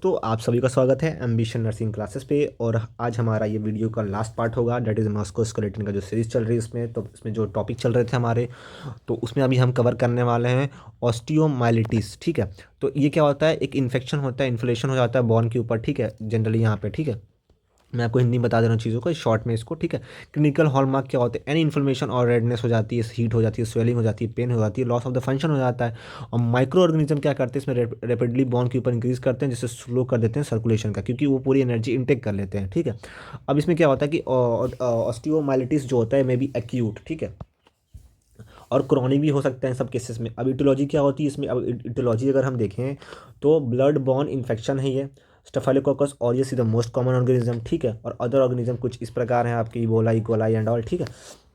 तो आप सभी का स्वागत है एम्बिशन नर्सिंग क्लासेस पे। और आज हमारा ये वीडियो का लास्ट पार्ट होगा, डेट इज़ मस्कुलोस्केलेटन का जो सीरीज़ चल रही है इसमें। तो इसमें जो टॉपिक चल रहे थे हमारे, तो उसमें अभी हम कवर करने वाले हैं ऑस्टियोमाइलिटिस। ठीक है, तो ये क्या होता है, एक इन्फेक्शन होता है, इन्फ्लेशन हो जाता है बोन के ऊपर। ठीक है, जनरली यहाँ पे। ठीक है, मैं आपको हिंदी में बता दे रहा हूँ चीज़ों को शॉर्ट में इसको। ठीक है, क्लिनिकल हॉलमार्क क्या होते हैं, एनी इन्फ्लेमेशन और रेडनेस हो जाती है, हीट हो जाती है, स्वेलिंग हो जाती है, पेन हो जाती है, लॉस ऑफ द फंक्शन हो जाता है। और माइक्रो ऑर्गेनिज्म क्या करते हैं, इसमें रेपिडली बॉन्ड के ऊपर इंक्रीज करते हैं, जिससे स्लो कर देते हैं सर्कुलेशन का, क्योंकि वो पूरी एनर्जी इंटेक कर लेते हैं। ठीक है, अब इसमें क्या होता है कि ऑस्टियोमाइलिटिस जो होता है मे बी एक्यूट। ठीक है, और क्रॉनिक भी हो सकता है सब केसेस में। अब इटियोलॉजी क्या होती है इसमें, अब इटियोलॉजी अगर हम देखें तो ब्लड बॉर्न इन्फेक्शन है ये, staphylococcus aureus is the most common organism. ठीक है, और अदर ऑर्गेनिज्म कुछ इस प्रकार हैं आपकी, इबोला, इकोलाई एंड ऑल। ठीक है,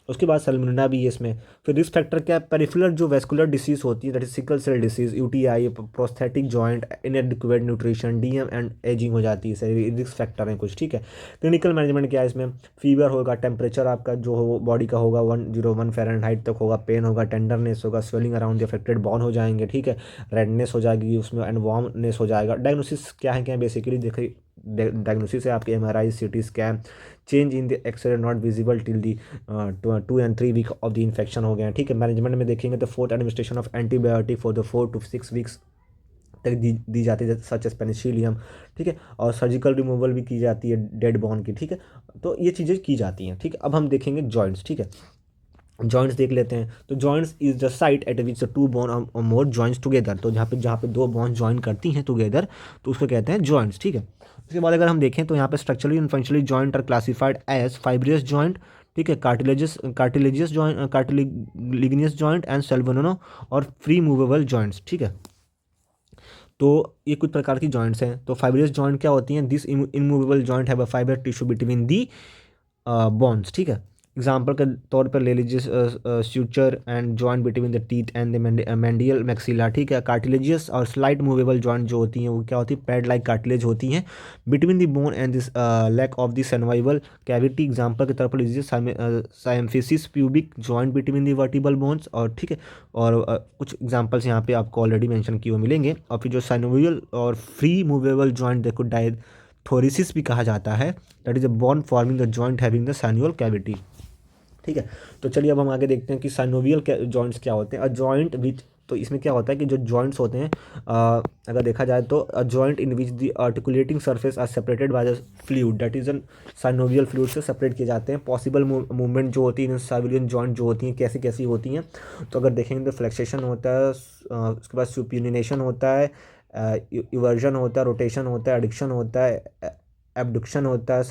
उसके बाद सल्मोनेला भी है इसमें। फिर रिस्क फैक्टर क्या है, पेरिफेरल जो वेस्कुलर डिसीज होती है, that is sickle cell disease, UTI, prosthetic joint, inadequate nutrition, DM and ageing हो जाती है, रिस्क फैक्टर हैं कुछ। ठीक है, क्लिनिकल मैनेजमेंट क्या है इसमें, फीवर होगा, टेम्परेचर आपका जो हो बॉडी का होगा 101 फ़ारेनहाइट तक होगा, पेन होगा, टेंडरनेस होगा, स्वेलिंग अराउंड द अफेक्टेड बॉन हो जाएंगे। ठीक है, रेडनेस हो जाएगी उसमें एंड वार्मनेस हो जाएगा। डायग्नोसिस क्या है बेसिकली देखिए, डायग्नोसिस है आपके MRI, CT scan, change in the X-ray not visible till the 2 and 3 week of the infection हो गए हैं। ठीक है, मैनेजमेंट में देखेंगे तो fourth administration of antibiotic for the 4 to 6 weeks तक दी जाती है, सच एस पेनिसिलियम। ठीक है, और सर्जिकल रिमूवल भी की जाती है डेड बॉन की। ठीक है, तो ये चीज़ें की जाती हैं। ठीक है, अब हम देखेंगे जॉइंट्स। ठीक है, जॉइंट्स देख लेते हैं। तो joints is the site eight which the two bone और मोर जॉइंट्स टुगेदर। तो जहाँ पे दो बोन ज्वाइन करती हैं टुगेदर, तो उसको कहते हैं जॉइंट्स। ठीक है, उसके बाद अगर हम देखें तो यहाँ पे structurally and functionally joint are classified as fibrous joint. ठीक है, cartilaginous joint, cartilaginous joint and सेल्वोनो और फ्री मूवेबल जॉइंट्स। ठीक है, तो ये कुछ प्रकार की जॉइंट्स हैं। तो फाइब्रियस जॉइंट क्या होती हैं, this immovable joint have a fibre tissue between the bonds. ठीक है, एग्जाम्पल के तौर पर ले लीजिए suture and joint between the teeth and the medial maxilla. ठीक है, कार्टिलेजियस और स्लाइट मूवेबल जॉइंट जो होती हैं वो क्या होती है, पैड लाइक कार्टिलेज होती हैं between the bone and this lack of the synovial cavity. Example के तौर पर लीजिए symphysis pubic joint between the vertebral bones. और ठीक है, और कुछ एग्जाम्पल्स यहाँ पे आपको ऑलरेडी मेंशन किए हुए मिलेंगे। और फिर जो साइनोवियल और फ्री मूवेबल जॉइंट देखो थोरिसिस भी कहा जाता है, that is a bone forming the joint having the synovial cavity. ठीक है, तो चलिए अब हम आगे देखते हैं कि साइनोवियल जॉइंट्स क्या होते हैं। अ जॉइंट विच, तो इसमें क्या होता है कि जो जॉइंट्स होते हैं, अगर देखा जाए तो a joint in which the articulating surface are separated by the fluid, that is an synovial fluid से सेपरेट किए जाते हैं। पॉसिबल मूवमेंट जो होती है साइनोवियल जॉइंट जो होती हैं कैसी कैसी होती हैं, तो अगर देखेंगे तो फ्लेक्सेशन होता है, उसके बाद सुपिनिनेशन होता है, इवर्जन होता है, रोटेशन होता है, एडिक्शन होता है, एबडक्शन होता है,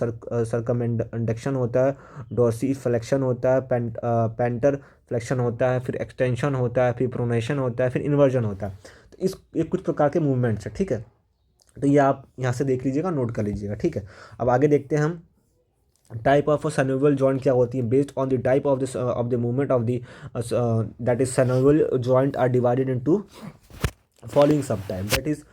सरकमएंडक्शन होता है, डॉर्सी फ्लेक्शन होता है, पेंटर फ्लेक्शन होता है, फिर एक्सटेंशन होता है, फिर प्रोनेशन होता है, फिर इन्वर्जन होता है। तो इस ये कुछ प्रकार के मूवमेंट्स है। ठीक है, तो ये आप यहाँ से देख लीजिएगा, नोट कर लीजिएगा। ठीक है, अब आगे देखते हैं हम टाइप ऑफ सैनोवियल जॉइंट क्या होती है। Based on the type of the movement of the that is synovial joint are divided into following sub type. That is,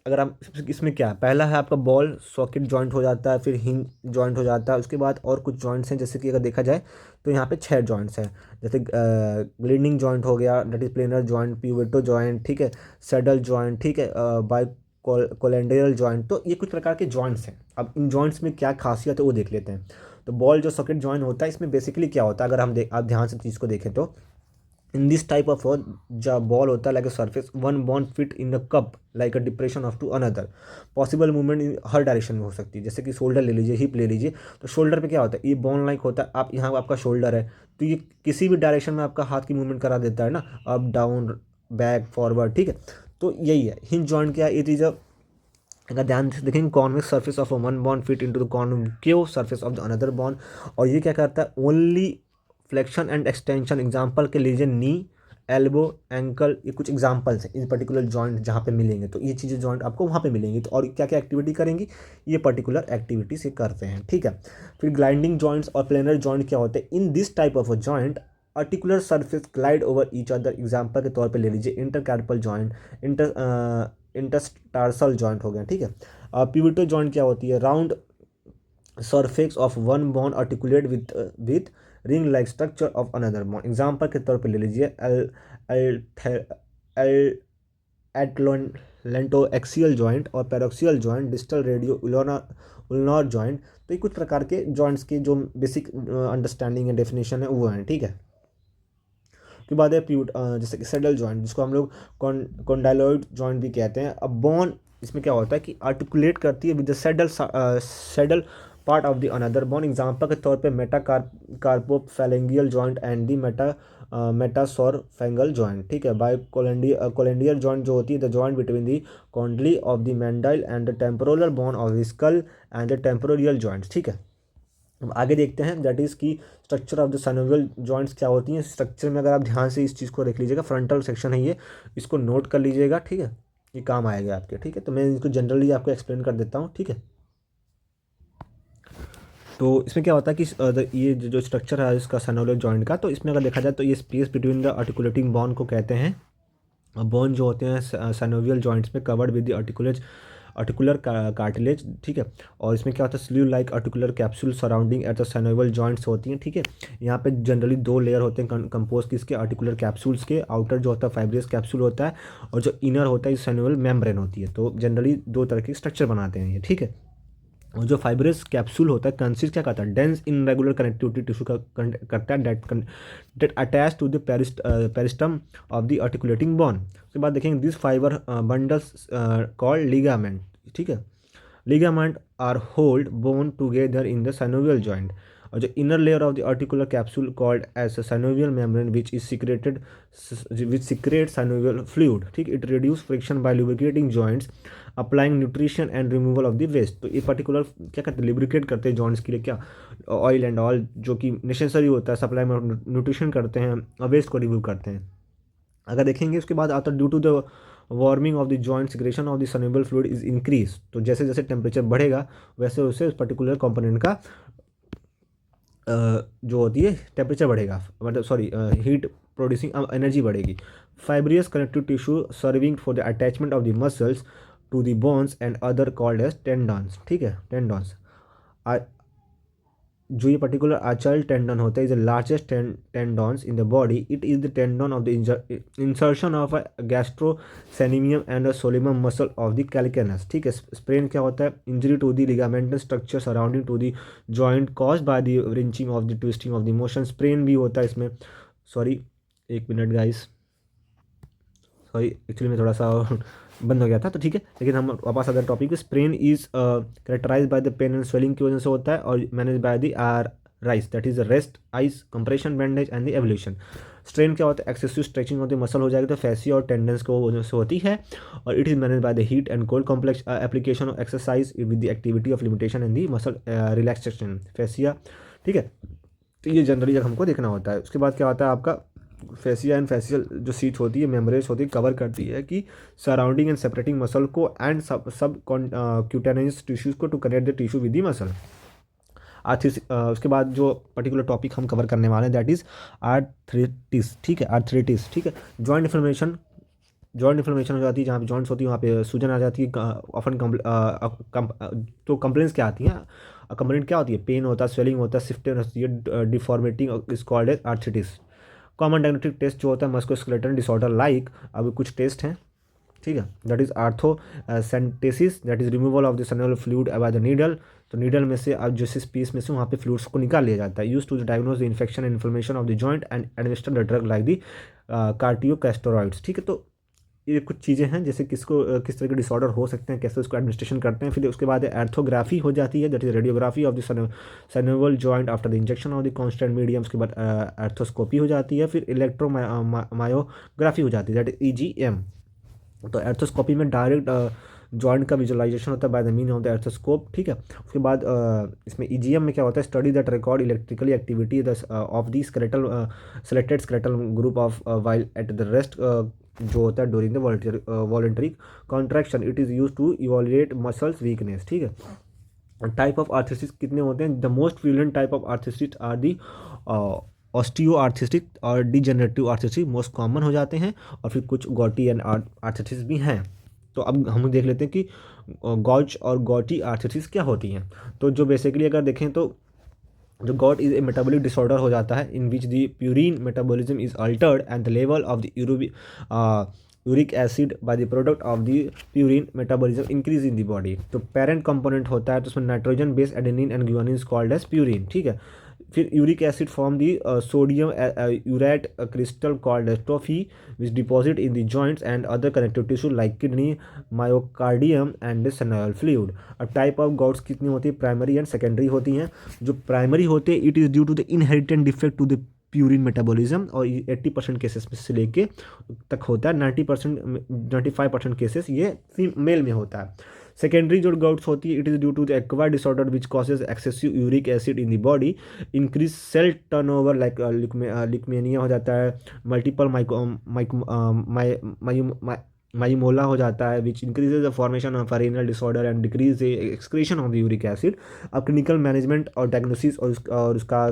अगर हम इसमें क्या है, पहला है आपका बॉल सॉकेट जॉइंट हो जाता है, फिर हिंज जॉइंट हो जाता है। उसके बाद और कुछ जॉइंट्स हैं, जैसे कि अगर देखा जाए तो यहाँ पे 6 जॉइंट्स हैं, जैसे ग्लिडिंग जॉइंट हो गया, that is planar joint, pivot joint. ठीक है, सैडल जॉइंट। ठीक है, बाई कोलेंड्रियल जॉइंट। तो ये कुछ प्रकार के जॉइंट्स हैं। अब इन जॉइंट्स में क्या खासियत है वो देख लेते हैं। तो बॉल जो सॉकेट जॉइंट होता है, इसमें बेसिकली क्या होता है, अगर आप ध्यान से चीज़ को देखें तो इन दिस टाइप ऑफ जो बॉल होता है like a surface, one bond fit in the cup like a depression of to another. Possible movement in हर डायरेक्शन में हो सकती है, जैसे कि शोल्डर ले लीजिए, हिप ले लीजिए। तो शोल्डर पे क्या होता है, ये बॉन्ड लाइक होता है, आप यहाँ आपका शोल्डर है, तो ये किसी भी डायरेक्शन में आपका हाथ की मूवमेंट करा देता है ना, अप डाउन बैक फॉरवर्ड। ठीक है, तो यही है हिंज जॉइंट। क्या, इट इज अ, अगर ध्यान से देखेंगे, convex surface of one bond fit into the concave surface of the another bond. और ये क्या करता है, only flexion and extension. Example के लीजिए नी, एल्बो, एंकल, ये कुछ एग्जांपल्स हैं इन पर्टिकुलर जॉइंट जहाँ पे मिलेंगे। तो ये चीज़ें जॉइंट आपको वहाँ पे मिलेंगी। तो और क्या क्या एक्टिविटी करेंगी, ये पर्टिकुलर एक्टिविटी से करते हैं। ठीक है, फिर ग्लाइडिंग जॉइंट्स और प्लेनर जॉइंट क्या होते हैं, इन this type of a joint articular surface glide over each other. Example के तौर पे ले लीजिए इंटरकैर्पल जॉइंट, इंटरस्टार्सल जॉइंट हो गया। ठीक है, पिवोटल जॉइंट क्या होती है, round surface of one bone articulate with ring like structure of another bone. Example के तौर पे ले लीजिए एल एल एल लेंटोएक्सियल जॉइंट और पैरोक्सियल जॉइंट, डिस्टल रेडियो उल्नर जॉइंट। तो ये कुछ प्रकार के जॉइंट्स की जो बेसिक अंडरस्टैंडिंग एंड डेफिनेशन है वो हैं, ठीक है। उसके बाद है जैसे कि सेडल जॉइंट, जिसको हम लोग कॉन्डाइलॉइड जॉइंट भी कहते हैं। अब बोन इसमें क्या होता है कि आर्टिकुलेट करती है with the saddle part of the another bone. Example के तौर पे metacarpophalangeal joint and the metatarsophalangeal joint, ठीक है। बाय कोलेंडियर जॉइंट जो होती है the joint between the condyle of the mandible and the temporal bone of the skull and the temporal joints, ठीक है। अब आगे देखते हैं दैट इज़ की structure of the synovial joints क्या होती हैं। स्ट्रक्चर में अगर आप ध्यान से इस चीज़ को देख लीजिएगा, फ्रंटल सेक्शन है ये, इसको नोट कर लीजिएगा, ठीक है, ये काम आएगा आपके, ठीक है। तो मैं इसको जनरली आपको एक्सप्लेन कर देता हूँ, ठीक है। तो इसमें क्या होता है कि ये जो स्ट्रक्चर है इसका सनोवियल जॉइंट का, तो इसमें अगर देखा जाए तो ये space between the articulating bone को कहते हैं। बोन जो होते हैं सनोवियल जॉइंट्स में covered with the articular cartilage, ठीक है। और इसमें क्या होता है sleeve like articular capsule surrounding at the synovial joints होती हैं, ठीक है। यहाँ पे जनरली 2 लेयर होते हैं कंपोज किसके, आर्टिकुलर कैप्सूल्स के। आउटर जो होता है फाइब्रियस कैप्सूल होता है और जो इनर होता है सैनोवल मेम्ब्रेन होती है। तो जनरली 2 तरह के स्ट्रक्चर बनाते हैं ये, ठीक है। और जो फाइब्रस कैप्सूल होता है कंसिस्ट क्या करता है, dense irregular connectivity tissue का करता है that attach to the periosteum of the articulating bone. उसके बाद देखेंगे this fibre bundles called ligament, ठीक है। Ligament are hold bone together in the synovial joint. और जो inner layer of the articular capsule called as synovial membrane which secretes synovial fluid, ठीक। It reduce friction by lubricating joints, applying nutrition and removal of the waste. तो ये particular क्या करते हैं, लिब्रिकेट करते हैं जॉइंट्स के लिए, क्या ऑयल एंड ऑल जो कि नेसेसरी होता है, सप्लाई में न्यूट्रिशन करते हैं और वेस्ट को रिमूव करते हैं। अगर देखेंगे उसके बाद आता है due to the warming of the joint secretion of the soluble fluid is increase. तो जैसे जैसे टेम्परेचर बढ़ेगा वैसे वैसे उस पर्टिकुलर कंपोनेंट का जो होती है टेम्परेचर बढ़ेगा, मतलब सॉरी हीट प्रोड्यूसिंग एनर्जी बढ़ेगी। Fibrous connective tissue serving for the attachment of the muscles to the bones and other called as tendons, ठीक है। टेंडन्स जो ये पर्टिकुलर आर्चल टेंडन होता है is the largest tendons in the body. It is the tendon of the insertion of a gastrocnemius and a soleus muscle of the calcaneus, ठीक है। Sprain क्या होता है, injury to the ligamental structure surrounding to the joint caused by the wrenching of the twisting of the motion. Sprain भी होता है इसमें, sorry एक मिनट गाइस, सॉरी एक्चुअली मैं थोड़ा सा बंद हो गया था, तो ठीक है। लेकिन हम वापस other topic, sprain is characterise by the pain and swelling की वजह से होता है और manage by the RICE that is rest ice compression bandage and the evolution. Strain क्या होता है, excessive stretching of the muscle हो जाएगी तो फैसिया और टेंडेंस को वजह से होती है। और it is manage by the heat and cold complex application of exercise with the activity of limitation and the muscle relaxation fascia, ठीक है। तो ये जनरली हमको देखना होता है। उसके बाद क्या होता है आपका फेसिया एंड फेसियल जो सीट होती है, मेम्ब्रेन्स होती है, कवर करती है कि सराउंडिंग एंड सेपरेटिंग मसल को एंड सब क्यूटेनियस टिश्यूज को to connect the tissue with the muscle. उसके बाद जो पर्टिकुलर टॉपिक हम कवर करने वाले हैं दैट इज आर्थराइटिस, ठीक है। आर्थराइटिस, ठीक है। जॉइंट इन्फ्लेमेशन हो जाती है, जहाँ पे जॉइंट्स होती है वहाँ पे सूजन आ जाती है। ऑफन तो कंप्लेंट्स क्या आती हैं, कंप्लेंट क्या होती है, पेन होता है, स्वेलिंग होता है, स्टिफनेस होती है, deformity is called as arthritis. Common diagnostic test जो होता है मस्कुलोस्केलेटल डिसऑर्डर लाइक, अभी कुछ टेस्ट हैं, ठीक है। That is arthrocentesis, that is removal of the synovial fluid by the needle. तो नीडल में से अब जिस पीस में से वहाँ पे फ्लूइड्स को निकाल लिया जाता है। Use to diagnose the infection and inflammation of the joint and administer the drug like the corticosteroids, ठीक है। तो ये कुछ चीज़ें हैं जैसे किस तरह के डिसऑर्डर हो सकते हैं, कैसे उसको एडमिनिस्ट्रेशन करते हैं। फिर उसके बाद एर्थोग्राफी हो जाती है, that is radiography of the synovial joint after the injection of the constant medium. उसके बाद एर्थोस्कोपी हो जाती है, फिर इलेक्ट्रोमायोग्राफी हो जाती है, दैट इज EGM। तो एर्थोस्कोपी में डायरेक्ट जॉइंट का विजुअलाइजेशन होता है by the mean of the arthroscope, ठीक है। उसके बाद इसमें EGM में क्या होता है, study that record electrically activity of the selected skeletal group of while at the rest जो होता है during the voluntary contraction. It is use to evaluate muscles weakness, ठीक है। टाइप ऑफ आर्थराइटिस कितने होते हैं, the most prevalent type of arthritis are the osteoarthritis और degenerative arthritis most common हो जाते हैं। और फिर कुछ गॉटी एंड आर्थराइटिस भी हैं। तो अब हम देख लेते हैं कि गॉज और गॉटी आर्थराइटिस क्या होती हैं। तो जो बेसिकली अगर देखें तो जो gout is a metabolic disorder हो जाता है in which the purine metabolism is altered and the level of the uric acid by the product of the purine metabolism increase in the body. तो parent component होता है तो उसमें nitrogen base adenine and guanine is called as purine, ठीक है। फिर uric acid form the sodium urate crystal called as tophi which deposit in the joints and other connective tissue like kidney myocardium and synovial fluid. अब type of gouts कितनी होती है, primary and secondary होती हैं। जो primary होते हैं it is due to the inherent defect to the purine metabolism और 80% केसेस में से लेके तक होता है, 95% केसेस ये मेल में होता है। सेकेंडरी जो गाउट्स होती है it is due to the acquired disorder which causes excessive uric acid in the body, increase cell turnover like leukaemia हो जाता है, मल्टीपल माइमोला हो जाता है which increases the formation of renal disorder and decrease the excretion of the uric acid. अब clinical management और diagnosis और उसका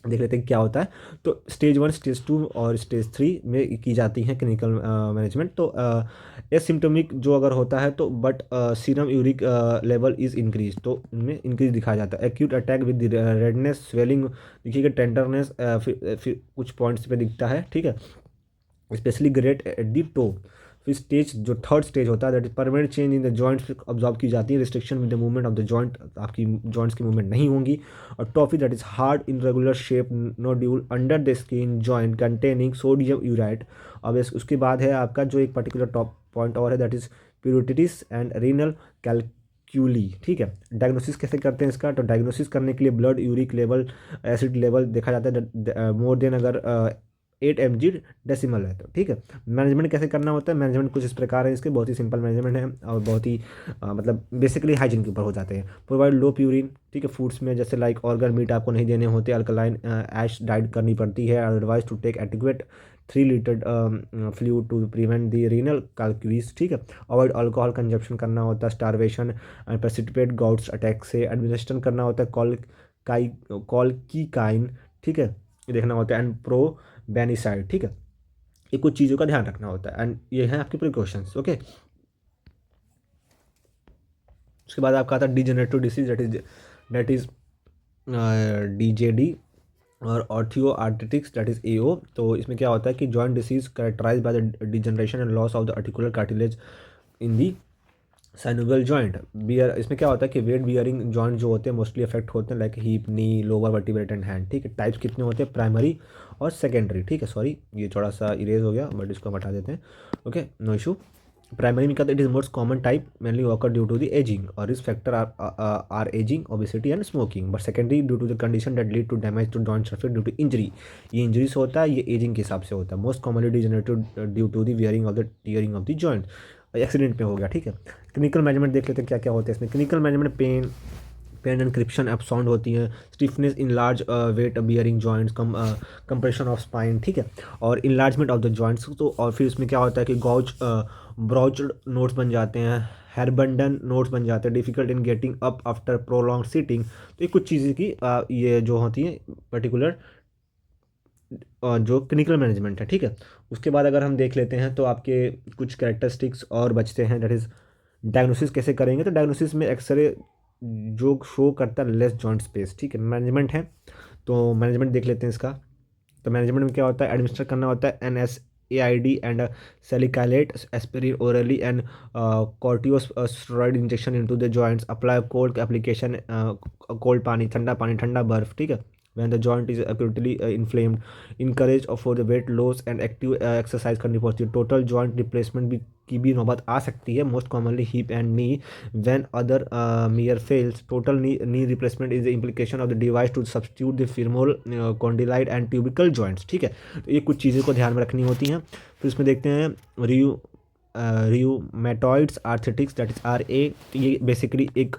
देख लेते हैं क्या होता है। तो स्टेज 1, स्टेज 2 और स्टेज 3 में की जाती हैं क्लिनिकल मैनेजमेंट। तो एसिम्टोमिक जो अगर होता है तो but serum uric level is increase, तो इनमें इंक्रीज दिखाया जाता है। Acute attack with redness swelling दिखिएगा, टेंडरनेस फिर कुछ पॉइंट्स पे दिखता है, ठीक है, specially great at the toe. फिर स्टेज जो थर्ड स्टेज होता है that is permanent change in the joints observe की जाती है, restriction with the movement of the joint, आपकी जॉइंट्स की मूवमेंट नहीं होंगी। और tophi that is hard irregular shape nodule under the skin joint containing sodium urate. अब उसके बाद है आपका जो एक पर्टिकुलर टॉप पॉइंट और है दैट इज प्यूरिटिस एंड रीनल कैलक्यूली, ठीक है। डायग्नोसिस कैसे करते हैं इसका, तो डायग्नोसिस करने के लिए blood uric level acid level देखा जाता है मोर देन अगर 8 mg डेसिमल है तो, ठीक है। मैनेजमेंट कैसे करना होता है, मैनेजमेंट कुछ इस प्रकार है इसके, बहुत ही सिंपल मैनेजमेंट है और बहुत ही मतलब बेसिकली हाइजीन के ऊपर हो जाते हैं। प्रोवाइड लो प्यूरिन, ठीक है, फूड्स में जैसे लाइक ऑर्गन मीट आपको नहीं देने होते, अल्कलाइन ऐश डाइट करनी पड़ती है, otherwise to take adequate 3 litre fluid to prevent the renal calculi, ठीक है। अवॉइड अल्कोहल कंजप्शन करना होता है, starvation and precipitate gouts attack से एडमिनिस्ट्रेशन करना होता है कॉलकीकाइन, ठीक है, ये देखना होता है, एंड प्रो बेनिसाइड, ठीक है। ये कुछ चीज़ों का ध्यान रखना होता है एंड ये है आपके प्रिकॉशंस, ओके। उसके बाद आपका आता है degenerative disease that is DJD और osteoarthritis that is AO। तो इसमें क्या होता है कि joint disease characterise by the degeneration and loss of the articular cartilage in the synovial joint bear. इसमें क्या होता है कि वेट बियरिंग जॉइंट जो होते हैं मोस्टली अफेक्ट होते हैं like hip, knee, lower vertebrate and hand, ठीक है। टाइप्स कितने होते हैं, प्राइमरी और सेकेंडरी, ठीक है। सॉरी ये थोड़ा सा इरेज हो गया बट इसको हटा देते हैं, ओके, नो इशू। प्राइमरी में क्या it is most common type mainly occur due to the ageing और risk factor are ageing, obesity and smoking. But secondary due to the condition that lead to damage to joint surface due to injury, ये injury से होता है, ये ageing के हिसाब से होता है। Most commonly degenerative due to the wearing of the tearing of the joint, accident में हो गया, ठीक है। क्लिनिकल मैनेजमेंट देख लेते हैं क्या क्या होता है इसमें। Clinical management pain and crepitation एप साउंड होती हैं, stiffness in large weight bearing joints, compression of spine, ठीक है, और इनलार्जमेंट ऑफ द जॉइंट्स। तो और फिर इसमें क्या होता है कि ब्राउच्ड नोट्स बन जाते हैं, हेरबंडन नोट्स बन जाते हैं, difficult in getting up after prolong sitting. तो ये कुछ चीज़ें की ये जो होती हैं पर्टिकुलर जो क्लिनिकल मैनेजमेंट है, ठीक है। उसके बाद अगर हम देख लेते हैं तो आपके कुछ कैरेक्टरिस्टिक्स और बचते हैं, दैट इज़ डायग्नोसिस कैसे करेंगे। तो डायग्नोसिस में एक्सरे जो शो करता है लेस जॉइंट स्पेस, ठीक है। मैनेजमेंट है तो मैनेजमेंट देख लेते हैं इसका। तो मैनेजमेंट में क्या होता है, एडमिनिस्टर करना होता है NSAID and salicylate aspirin orally and corticosteroid injection into the joints, apply cold application, cold पानी, ठंडा बर्फ, ठीक है। when the joint is acutely inflamed, encourage for the weight loss and active exercise करनी पड़ती है। टोटल जॉइंट रिप्लेसमेंट की भी नौबत आ सकती है, most commonly hip and knee when other major fails. Total knee replacement is the implication of the device to substitute the femoral condylar and tibial joints, ठीक है। तो ये कुछ चीज़ें को ध्यान में रखनी होती हैं। फिर इसमें देखते हैं rheumatoids arthritis that is RA। ये बेसिकली एक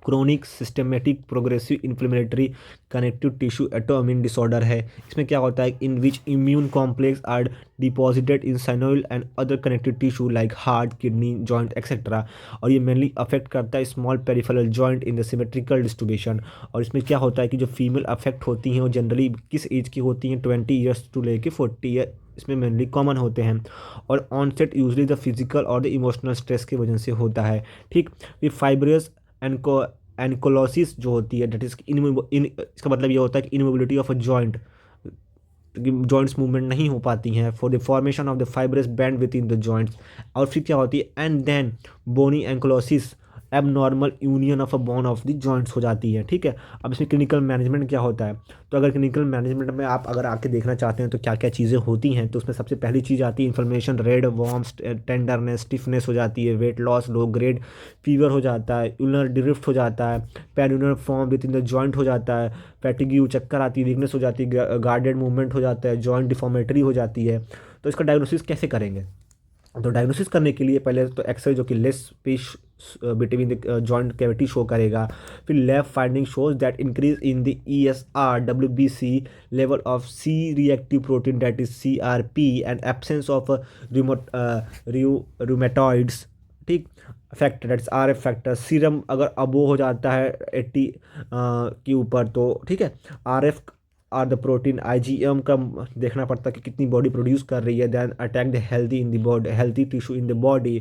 chronic systematic progressive inflammatory connective tissue autoimmune disorder है। इसमें क्या होता है, in which immune complex are deposited in synovial and other connective tissue like heart, kidney, joint etcetera. और ये mainly affect करता है small peripheral joint in the symmetrical distribution. और इसमें क्या होता है कि जो फीमेल अफेक्ट होती हैं वो जनरली किस एज की होती हैं, 20 ईयर्स टू लेके 40 ईयर इसमें मेनली कॉमन होते हैं। और ऑनसेट यूजली द फिजिकल और द इमोशनल स्ट्रेस की वजह से होता है, ठीक। फिर फाइब्रस एनकोलोसिस जो होती है दैट इज इसका मतलब ये होता है कि immobility of a joint joints movement नहीं हो पाती हैं, for the formation of the fibrous band within the joints. और फिर क्या होती है, and then bony ankylosis, abnormal union of a bone of the joints हो जाती है। ठीक है, अब इसमें क्लिनिकल मैनेजमेंट क्या होता है, तो अगर क्लिनिकल मैनेजमेंट में आप अगर आके देखना चाहते हैं तो क्या क्या चीज़ें होती हैं, तो उसमें सबसे पहली चीज़ आती है inflammation, red warms, tenderness, stiffness हो जाती है, weight loss, low grade fever हो जाता है, यूलर ड्रिफ्ट हो जाता है, pannus form within the joint हो जाता है, फैटिग्यू, चक्कर आती है, वीकनेस हो जाती है, गार्डेड मूवमेंट हो जाता है, जॉइंट डिफॉर्मेटरी हो जाती है। तो इसका डायग्नोसिस कैसे करेंगे, तो डायग्नोसिस करने के लिए पहले तो एक्सरे जो कि less space between the joint cavity show करेगा, फिर lab finding shows that increase in the ESR WBC level of C reactive protein that is CRP and absence of rheumatoids. ठीक, factor that's RF factor, serum अगर अबो हो जाता है 80 के ऊपर तो ठीक है, RF are the protein IgM का देखना पड़ता है कि कितनी बॉडी प्रोड्यूस कर रही है, then attack the healthy in the body, healthy tissue in the body,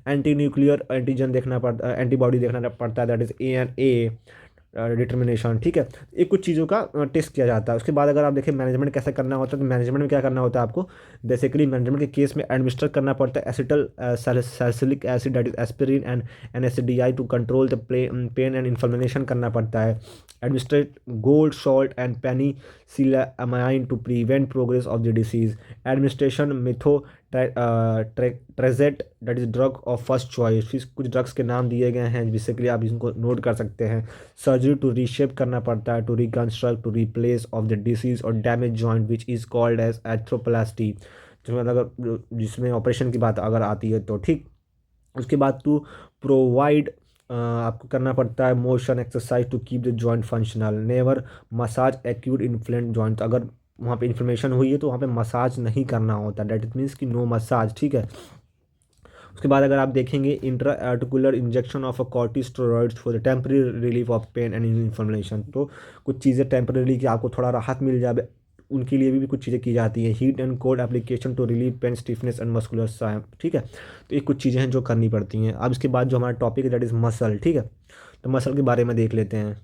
anti nuclear antigen देखना पड़ता, एंटीबॉडी देखना पड़ता है, दैट इज ANA डिटर्मिनेशन। ठीक है, ये कुछ चीज़ों का टेस्ट किया जाता है। उसके बाद अगर आप देखें मैनेजमेंट कैसे करना होता है, तो मैनेजमेंट में क्या करना होता है आपको, बेसिकली मैनेजमेंट के केस में एडमिनिस्टर करना पड़ता है acetyl salicylic acid that is aspirin and NSAID to control the pain and inflammation करना पड़ता है, administrate gold salt and penicillamine to prevent progress of the disease, administration methotrexate that is drug of first choice. फिर कुछ drugs के नाम दिए गए हैं जिससे कि आप इनको नोट कर सकते हैं। सर्जरी टू रीशेप करना पड़ता है, to reconstruct, to replace of the disease और damage joint which is called as arthroplasty, जिसमें अगर जिसमें ऑपरेशन की बात अगर आती है तो ठीक। उसके बाद टू प्रोवाइड आपको करना पड़ता है motion exercise to keep the joint functional, never massage acute inflamed joint, अगर वहाँ पे इन्फ्लेमेशन हुई है तो वहाँ पे मसाज नहीं करना होता, डेट इट मीन्स कि नो मसाज। ठीक है, उसके बाद अगर आप देखेंगे intra articular injection of a corticosteroids for the temporary relief of pain and inflammation, तो कुछ चीज़ें टेम्परेरी कि आपको थोड़ा राहत मिल जाए उनके लिए भी कुछ चीज़ें की जाती हैं। Heat and cold application to relieve pain stiffness and muscular spasm. ठीक है, तो ये कुछ चीज़ें हैं जो करनी पड़ती हैं। अब इसके बाद जो हमारा टॉपिक है दैट इज़ मसल। ठीक है, तो मसल के बारे में देख लेते हैं।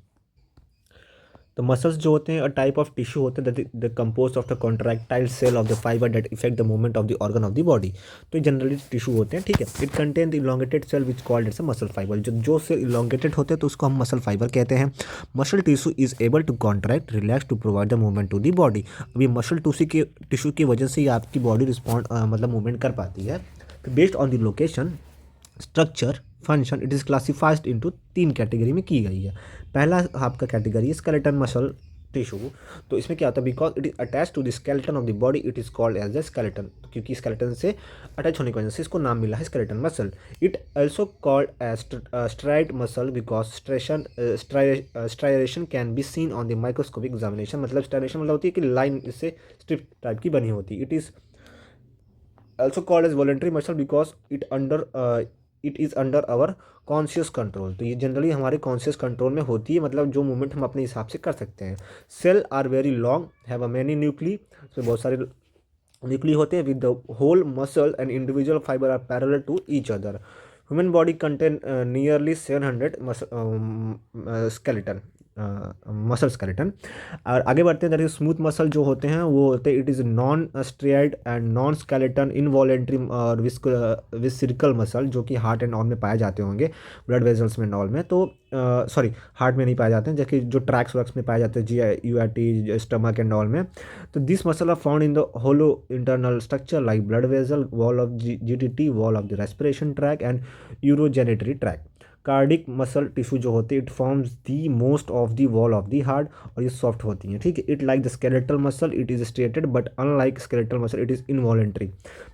तो मसल्स जो होते हैं अ टाइप ऑफ टिश्यू होते हैं that the compose of the contractile cell of the fibre that effect the movement of the organ of the body. तो जनरली टिश्यू होते हैं। ठीक है, it contain the elongated cell which called it's a muscle fibre, जो cell elongated होते हैं तो उसको हम मसल फाइबर कहते हैं। Muscle tissue is able to contract relax to provide the movement to the body. अभी मसल टिश्यू की वजह से ही आपकी बॉडी रिस्पॉन्ड मतलब मूवमेंट कर पाती है। Based on the location, structure, function, it is classified into 3 category में की गई है। पहला आपका कैटेगरी है स्केलेटन मसल टिश्यू। तो इसमें क्या होता है, because it is attach to the skeleton of the body it is called as the skeleton, क्योंकि स्केलेटन से अटैच होने की वजह से इसको नाम मिला है skeleton muscle. It also called as striated muscle because striation can be seen on the microscopic examination, मतलब स्ट्राइरेशन मतलब होती है कि लाइन इससे स्ट्रिप टाइप की बनी होती है। It is also called as voluntary muscle because it is under our conscious control. तो ये जनरली हमारे कॉन्शियस कंट्रोल में होती है, मतलब जो मूवमेंट हम अपने हिसाब से कर सकते हैं। Cell are very long, have a many nuclei, तो बहुत सारे न्यूक्ली होते हैं। With the whole muscle and individual fibre are parallel to each other. Human body contain nearly 700 skeleton muscle skeleton. और आगे बढ़ते हैं, दैट इज स्मूथ मसल जो होते हैं वो होते हैं it is non striated and non skeleton involuntary और विस्कल मसल, जो कि हार्ट एंड ऑल में पाए जाते होंगे, ब्लड वेजल्स में एंड ऑल में। तो सॉरी हार्ट में नहीं पाए जाते हैं, जबकि जो ट्रैक्स वैक्स में पाए जाते हैं GI URT stomach and all में। तो this muscle are found in the hollow internal structure like blood vessel, wall of GTT, wall of the respiration tract and urogenital tract. Cardiac muscle tissue जो होती है it forms the most of the wall of the heart, और ये soft होती हैं। ठीक है, it like the skeletal muscle it is striated but unlike skeletal muscle it is involuntary,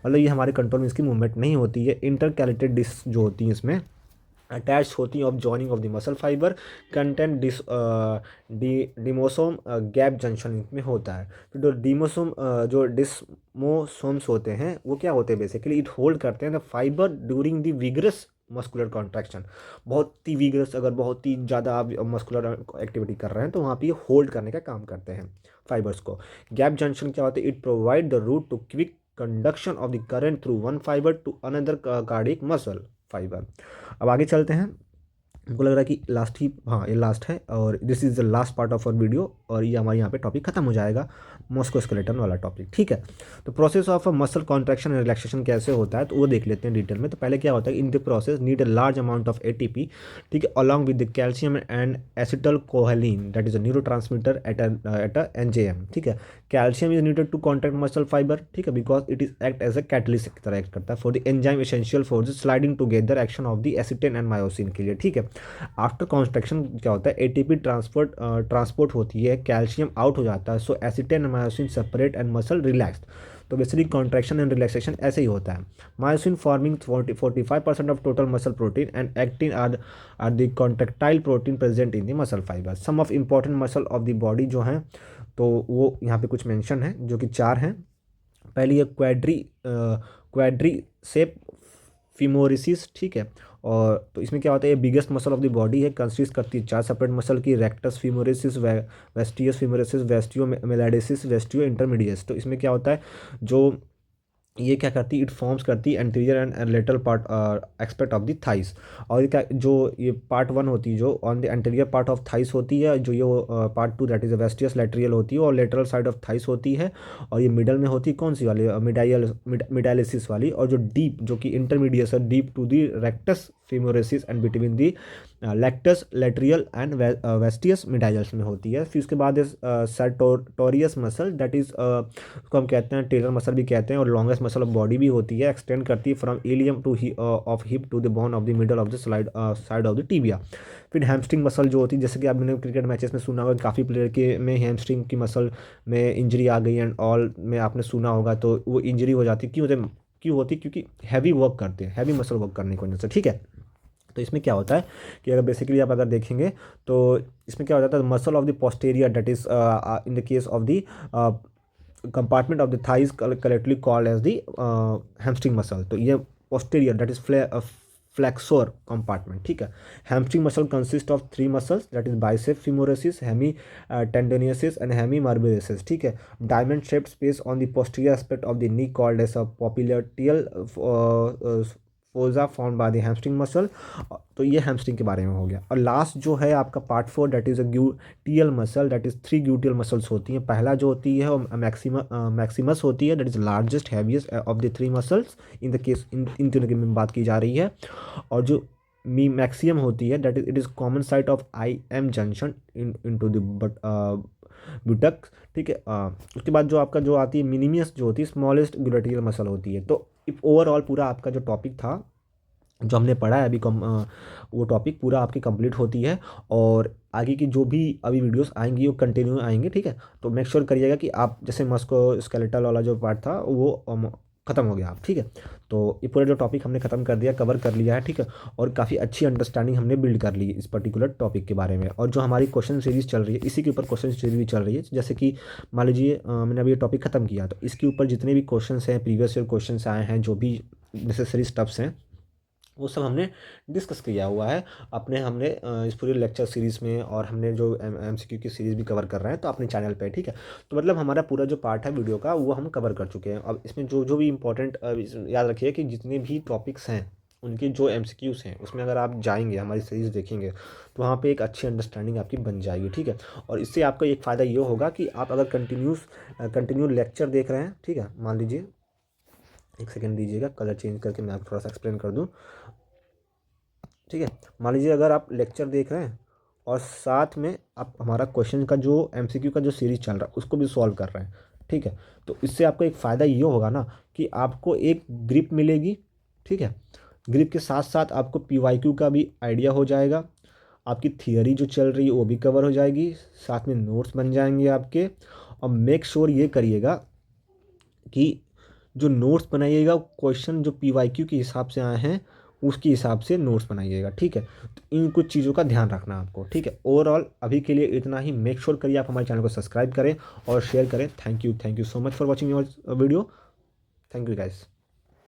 मतलब ये हमारे कंट्रोल में इसकी मूवमेंट नहीं होती है। इंटरकैलेटेड डिस्क जो होती हैं इसमें अटैच होती हैं of joining of the muscle fibre, content desmosome gap junction में होता है। तो जो डिमोसोम जो डिस्मोसोम्स होते हैं वो क्या होते हैं, बेसिकली इट होल्ड करते हैं the fibre during the vigorous muscular contraction. बहुत ही विगरस, अगर बहुत ही ज़्यादा आप मस्कुलर एक्टिविटी कर रहे हैं तो वहाँ पे ये होल्ड करने का काम करते हैं फाइबर्स को। गैप जंक्शन क्या होता है, it provide the route to quick conduction of the current through one fibre to another cardiac muscle fibre. अब आगे चलते हैं। हमको लग रहा है कि लास्ट ही, हाँ ये लास्ट है और this is the last part of our video और ये हमारे यहाँ पे टॉपिक खत्म हो जाएगा, मस्कुलोस्केलेटन वाला टॉपिक, ठीक है। तो process of muscle contraction and relaxation कैसे होता है तो वो देख लेते हैं डिटेल में। तो पहले क्या होता है, in the process need a large amount of ATP, ठीक है, along with the calcium and acetylcholine that is a neurotransmitter at a NJM, ठीक है। Calcium is needed to contract muscle fibre, ठीक है, because it is act as a catalyst की तरह act करता है for the enzyme essential for the sliding together action of the actin and myosin के लिए, ठीक है। आफ्टर कॉन्स्ट्रक्शन क्या होता है, एटीपी ट्रांसपोर्ट होती है, कैल्शियम आउट हो जाता है, so actin and myosin separate and muscle relax. तो बेसिकली कॉन्ट्रैक्शन एंड रिलैक्सेशन ऐसे ही होता है। Myosin forming 45% of total muscle protein and actin are the contractile protein present in the muscle fibre. Some of important muscle of the body जो हैं तो वो यहाँ पे कुछ मेंशन है जो कि 4 हैं। पहली है क्वाड्रीसेप फिमोरिसिस, ठीक है। और तो इसमें क्या होता है, ये biggest muscle of the body है, कंसिस्ट करती है 4 सेपरेट मसल की, रेक्टस फिमोरिसिस, वेस्टियस फिमोरिसिस, वेस्टियो मेलाइडेसिस, वेस्टियो इंटरमीडियस। तो इसमें क्या होता है, जो ये क्या करती है, इट फॉर्म्स करती है anterior and lateral part expect of the thighs. और ये क्या, जो ये पार्ट 1 होती है जो on the anterior part of thighs होती है, जो ये पार्ट 2 दैट इज वेस्टियस लैट्रियल होती है और लेटरल साइड ऑफ थाइस होती है। और ये मिडल में होती है कौन सी वाली, मिडाइलिसिस वाली। और जो डीप, जो कि इंटरमीडियस है, deep to the rectus femoris and between the vastus lateralis and vastus medialis में होती है। फिर उसके बाद सर्टोरियस मसल दैट इज उसको हम कहते हैं टेलर मसल भी कहते हैं, और लॉन्गेस्ट मसल ऑफ बॉडी भी होती है, एक्सटेंड करती है from ilium to of hip to the bone of the middle of the side of the tibia. फिर हैमस्ट्रिंग मसल जो होती है, जैसे कि आपने क्रिकेट मैचेस में सुना होगा, काफ़ी प्लेयर के में हैमस्ट्रिंग की मसल में इंजरी आ गई एंड ऑल में आपने सुना होगा, तो वो इंजरी हो जाती है। क्यों होती है, क्योंकि हैवी वर्क करते हैं, हैवी मसल वर्क करने की वजह से, ठीक है। तो इसमें क्या होता है कि अगर बेसिकली आप अगर देखेंगे तो इसमें क्या हो जाता है, muscle of the posterior that is in the case of the compartment of the thighs collectively called as the hamstring muscle. तो ये posterior that is flexor compartment, ठीक है। Hamstring muscle consist of 3 muscles that is bicep femoris, semitendinosus and semimembranosus, ठीक है। Diamond shaped space on the posterior aspect of the knee called as a popliteal fossa found by the hamstring muscle. तो ये hamstring के बारे में हो गया। और लास्ट जो है आपका part 4 that is a gluteal muscle, that is 3 gluteal muscles होती हैं। पहला जो होती है वो मैक्सिमस होती है, that is largest heaviest of the 3 muscles in the case, इन तीनों की बात की जा रही है। और जो मी मैक्सियम होती है that is common site of I M junction into the buttock, ठीक है। उसके बाद जो आपका जो आती है मिनिमियस जो होती है, स्मॉलेस्ट ग्लूटेयल मसल होती है। तो ओवरऑल पूरा आपका जो टॉपिक था जो हमने पढ़ा है अभी वो टॉपिक पूरा आपकी कंप्लीट होती है। और आगे की जो भी अभी वीडियोस आएंगी वो कंटिन्यू आएंगे, ठीक है। तो मेक श्योर करिएगा कि आप जैसे मस्कुलोस्केलेटल वाला जो पार्ट था वो ख़त्म हो गया आप, ठीक है। तो ये पूरा जो टॉपिक हमने ख़त्म कर दिया, कवर कर लिया है, ठीक है। और काफ़ी अच्छी अंडरस्टैंडिंग हमने बिल्ड कर ली इस पर्टिकुलर टॉपिक के बारे में। और जो हमारी क्वेश्चन सीरीज़ चल रही है इसी के ऊपर क्वेश्चन सीरीज भी चल रही है। जैसे कि मान लीजिए मैंने अभी ये टॉपिक ख़त्म किया, तो इसके ऊपर जितने भी क्वेश्चन हैं, प्रीवियस ईयर क्वेश्चन आए हैं, जो भी नेसेसरी स्टेप्स हैं वो सब हमने डिस्कस किया हुआ है अपने, हमने इस पूरी लेक्चर सीरीज़ में। और हमने जो MCQ की सीरीज़ भी कवर कर रहे हैं तो अपने चैनल पे, ठीक है। तो मतलब हमारा पूरा जो पार्ट है वीडियो का वो हम कवर कर चुके हैं। अब इसमें जो जो भी इंपॉर्टेंट याद रखिए कि जितने भी टॉपिक्स हैं उनके जो MCQs हैं उसमें अगर आप जाएंगे हमारी सीरीज़ देखेंगे तो वहाँ पे एक अच्छी अंडरस्टैंडिंग आपकी बन जाएगी, ठीक है। और इससे आपका एक फ़ायदा ये होगा कि आप अगर कंटिन्यू लेक्चर देख रहे हैं, ठीक है, मान लीजिए एक सेकेंड दीजिएगा, कलर चेंज करके मैं आपको थोड़ा सा एक्सप्लेन कर दूँ, ठीक है। मान लीजिए अगर आप लेक्चर देख रहे हैं और साथ में आप हमारा क्वेश्चन का जो MCQ का जो सीरीज़ चल रहा है उसको भी सॉल्व कर रहे हैं, ठीक है। तो इससे आपको एक फ़ायदा ये होगा ना कि आपको एक ग्रिप मिलेगी, ठीक है। ग्रिप के साथ साथ आपको PYQ का भी आइडिया हो जाएगा, आपकी थियरी जो चल रही है वो भी कवर हो जाएगी, साथ में नोट्स बन जाएंगे आपके। और मेक श्योर ये करिएगा कि जो नोट्स बनाइएगा क्वेश्चन जो PYQ के हिसाब से आए हैं उसके हिसाब से नोट्स बनाइएगा, ठीक है। तो इन कुछ चीज़ों का ध्यान रखना आपको, ठीक है। ओवरऑल अभी के लिए इतना ही। मेक श्योर करिए आप हमारे चैनल को सब्सक्राइब करें और शेयर करें। Thank you so much for watching your video. Thank you guys.